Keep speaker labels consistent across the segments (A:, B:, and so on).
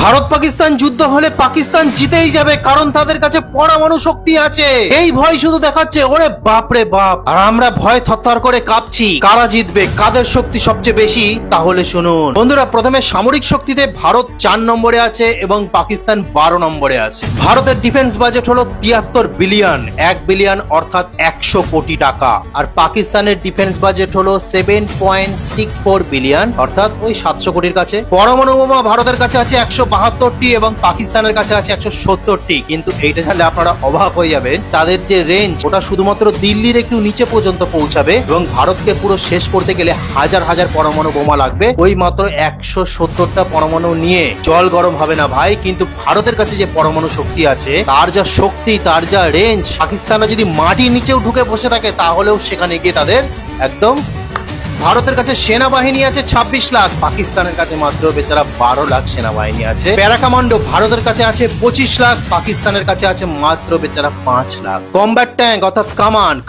A: ভারত পাকিস্তান যুদ্ধ হলে পাকিস্তান জিতেই যাবে, কারণ তাদের কাছে পরমাণু শক্তি আছে। এই ভয় শুধু দেখাচ্ছে, ওরে বাপ রে বাপ। আর আমরা ভয় থরথর করে কাঁপছি। কারা জিতবে, কাদের শক্তি সবচেয়ে বেশি, তাহলে শুনুন বন্ধুরা। প্রথমে সামরিক শক্তিতে ভারত 4 নম্বরে আছে এবং পাকিস্তান 12 নম্বরে আছে। ভারতের ডিফেন্স বাজেট হলো 73 বিলিয়ন, 1 বিলিয়ন অর্থাৎ 100 কোটি টাকা। আর পাকিস্তানের ডিফেন্স বাজেট হলো 7.64 বিলিয়ন অর্থাৎ ওই 700 কোটির কাছে। পরমাণু বোমা ভারতের কাছে আছে 172টি এবং পাকিস্তানের কাছে আছে 170টি। কিন্তু এইটা জানলে আপনারা অবাক হয়ে যাবেন, তাদের যে রেঞ্জ ওটা শুধুমাত্র দিল্লির একটু নিচে পর্যন্ত পৌঁছাবে এবং ভারতকে পুরো শেষ করতে গেলে হাজার হাজার পরমাণু বোমা লাগবে। ওই মাত্র 170টা পরমাণু নিয়ে জল গরম হবে না ভাই। কিন্তু ভারতের কাছে যে পরমাণু শক্তি আছে, তার যা শক্তি, তার যা রেঞ্জ, পাকিস্তানরা যদি মাটির নিচেও ঢুকে বসে থাকে তাহলেও সেখানে গিয়ে তাদের একদম। ভারতের কাছে সেনাবাহিনী আছে 26 লাখ, পাকিস্তানের কাছে মাত্র বেচারা 12 লাখ সেনাবাহিনী আছে। প্যারা কমান্ডো ভারতের কাছে আছে 25 লাখ, পাকিস্তানের কাছে আছে মাত্র বেচারা 5 লাখ। কমব্যাট ট্যাঙ্ক অর্থাৎ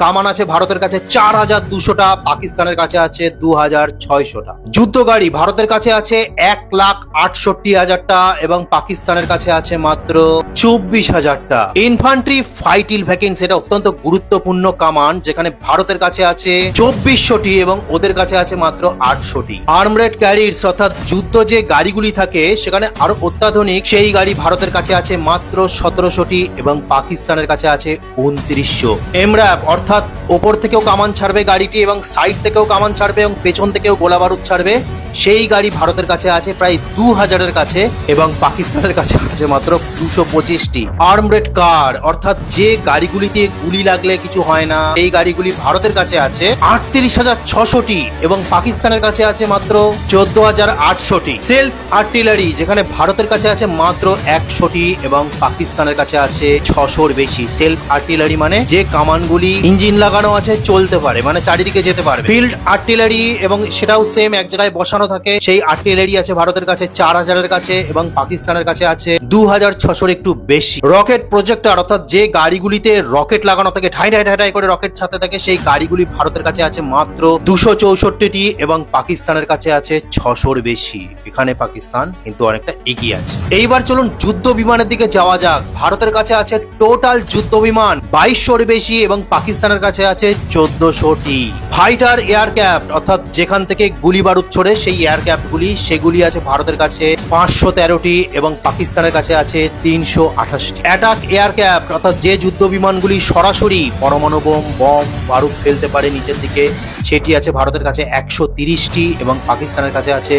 A: কামান আছে ভারতের কাছে 4200টা, পাকিস্তানের কাছে আছে 2600টা। যুদ্ধ গাড়ি ভারতের কাছে আছে 1,68,000টা এবং পাকিস্তানের কাছে আছে মাত্র 24,000টা। ইনফ্যান্ট্রি ফাইটিল ভ্যাকেন্স, এটা অত্যন্ত গুরুত্বপূর্ণ কামান, যেখানে ভারতের কাছে আছে 2400টি এবং ওদের কাছে আছে মাত্র 800টি। আর্মরেড ক্যারিয়ার্স অর্থাৎ যুদ্ধ যে গাড়িগুলি থাকে সেখানে আরো অত্যাধুনিক সেই গাড়ি ভারতের কাছে আছে মাত্র 1700টি এবং পাকিস্তানের কাছে আছে 2900। এমরাপ অর্থাৎ ওপর থেকেও কামান ছাড়বে গাড়িটি এবং সাইড থেকেও কামান ছাড়বে এবং পেছন থেকেও গোলা বারুদ ছাড়বে, সেই গাড়ি ভারতের কাছে আছে প্রায় 2000-এর কাছে এবং পাকিস্তানের কাছে আছে মাত্র 225টি। আর্মরেড কার অর্থাৎ যে গাড়িগুলিতে গুলি লাগলে কিছু হয় না, এই গাড়িগুলি ভারতের কাছে আছে 38,600টি এবং পাকিস্তানের কাছে আছে মাত্র 14,800টি। সেলফ আর্টিলারি যেখানে ভারতের কাছে আছে মাত্র 100টি এবং পাকিস্তানের কাছে আছে 600-র বেশি। সেলফ আর্টিলারি মানে যে কামানগুলি ইঞ্জিন লাগানো আছে, চলতে পারে, মানে চারিদিকে যেতে পারবে। ফিল্ড আর্টিলারি এবং সেটাও সেম এক জায়গায় বসানো থাকে, সেই আর্টিলারি আছে ভারতের কাছে 4000-এর কাছে এবং পাকিস্তানের কাছে আছে 2600-র একটু বেশি। রকেট প্রজেক্টর অর্থাৎ যে গাড়িগুলিতে রকেট লাগানো থাকে, ঠাই ঠাই ঠাই ঠাই করে রকেট ছাড়তে থাকে, সেই গাড়িগুলি ভারতের কাছে আছে মাত্র 264টি এবং পাকিস্তানের কাছে আছে 600-র বেশি। এখানে পাকিস্তান কিন্তু অনেকটা এগিয়ে আছে। এইবার চলুন যুদ্ধ বিমানের দিকে যাওয়া যাক। ভারতের কাছে আছে টোটাল যুদ্ধ বিমান 2200-র বেশি এবং পাকিস্তানের কাছে আছে 1400টি। ফাইটার এয়ারক্রাফট অর্থাৎ যেখান থেকে গুলি বারুদ ছোড়ে সেই এয়ারক্রাফট গুলি, সেগুলি আছে ভারতের কাছে 513টি এবং পাকিস্তানের কাছে আছে 328টি। অ্যাটাক এয়ারক্রাফট অর্থাৎ যে যুদ্ধ বিমানগুলি সরাসরি পরমাণু বম বারুদ ফেলতে পারে নিচের দিকে, সেটি আছে ভারতের কাছে 130টি এবং পাকিস্তানের কাছে আছে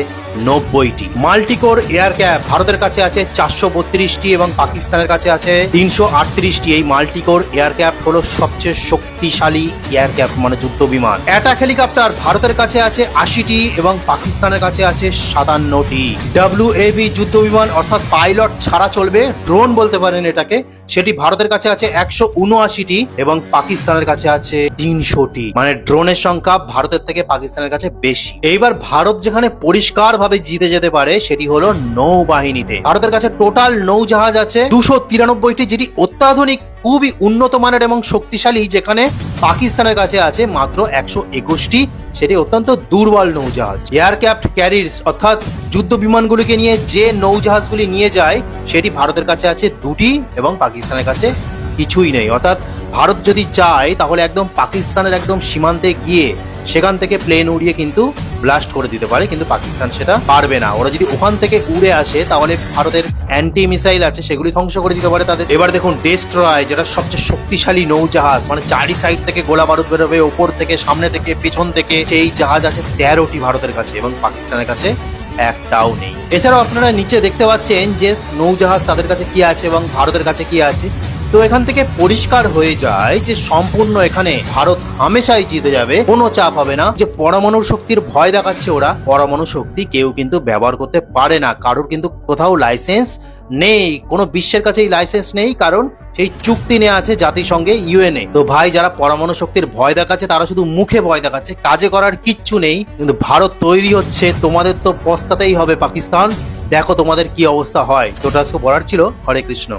A: 90টি। মাল্টিকোর এয়ারক্রাফট ভারতের কাছে আছে 432টি এবং পাকিস্তানের কাছে আছে 338টি। এই মাল্টিকোর এয়ারক্রাফট হলো সবচেয়ে শক্তিশালী এয়ারক্রাফট, মানে যুদ্ধ বিমান। অ্যাটাক হেলিকপ্টার ভারতের কাছে আছে 80টি এবং পাকিস্তানের কাছে আছে 57টি। WAV যুদ্ধ বিমান অর্থাৎ পাইলট ছাড়া চলবে, ড্রোন বলতে পারেন এটাকে, সেটি ভারতের কাছে আছে 179টি এবং পাকিস্তানের কাছে আছে 300টি। মানে ড্রোনের সংখ্যা ভারতের থেকে পাকিস্তানের কাছে বেশি। এইবার ভারত যেখানে পরিষ্কার ভাবে জিতে যেতে পারে সেটি হলো নৌবাহিনীতে। ভারতের কাছে টোটাল নৌজাহাজ আছে 293টি, যেটি অত্যাধুনিক, খুবই উন্নত মানের এবং শক্তিশালী, যেখানে পাকিস্তানের কাছে আছে মাত্র 121টি, সেটি অত্যন্ত দুর্বল নৌজাহাজ। এয়ারক্রাফট ক্যারিয়ার্স অর্থাৎ যুদ্ধ বিমানগুলিকে নিয়ে যে নৌজাহাজগুলি নিয়ে যায়, সেটি ভারতের কাছে আছে 2টি এবং পাকিস্তানের কাছে কিছুই নেই। অর্থাৎ ভারত যদি চায় তাহলে একদম পাকিস্তানের একদম সীমান্তে গিয়ে সেখান থেকে প্লেন উড়িয়ে কিন্তু ব্লাস্ট করে দিতে পারে, কিন্তু পাকিস্তান সেটা পারবে না। ওরা যদি ওখান থেকে উড়ে আসে তাহলে ভারতের অ্যান্টি মিসাইল আছে, সেগুলি ধ্বংস করে দিতে পারে তাদের। এবার দেখুন ডেস্ট্রয়, যেটা সবচেয়ে শক্তিশালী নৌজাহাজ, মানে চারি সাইড থেকে গোলা বারুদ বেরোবে, ওপর থেকে, সামনে থেকে, পেছন থেকে, সেই জাহাজ আছে 13টি ভারতের কাছে এবং পাকিস্তানের কাছে একটাও নেই। এছাড়াও আপনারা নিচে দেখতে পাচ্ছেন যে নৌজাহাজ তাদের কাছে কি আছে এবং ভারতের কাছে কি আছে। তো এখান থেকে পরিষ্কার হয়ে যায় যে সম্পূর্ণ এখানে ভারত হামেশাই জিতে যাবে, কোনো চাপ হবে না। যে পরমাণু শক্তির ভয় দেখাচ্ছে ওরা, পরমাণু শক্তি কেউ কিন্তু ব্যবহার করতে পারে না, কারোর কিন্তু কোথাও লাইসেন্স নেই, কোনো বিশ্বের কাছেই লাইসেন্স নেই, কারণ সেই চুক্তি নেওয়া আছে জাতিসংঘে, ইউএনএ। তো ভাই যারা পরমাণু শক্তির ভয় দেখাচ্ছে তারা শুধু মুখে ভয় দেখাচ্ছে, কাজে করার কিচ্ছু নেই। কিন্তু ভারত তৈরি হচ্ছে, তোমাদের তো পস্তাতেই হবে পাকিস্তান, দেখো তোমাদের কি অবস্থা হয়। তো আজকে বলার ছিল। হরে কৃষ্ণ।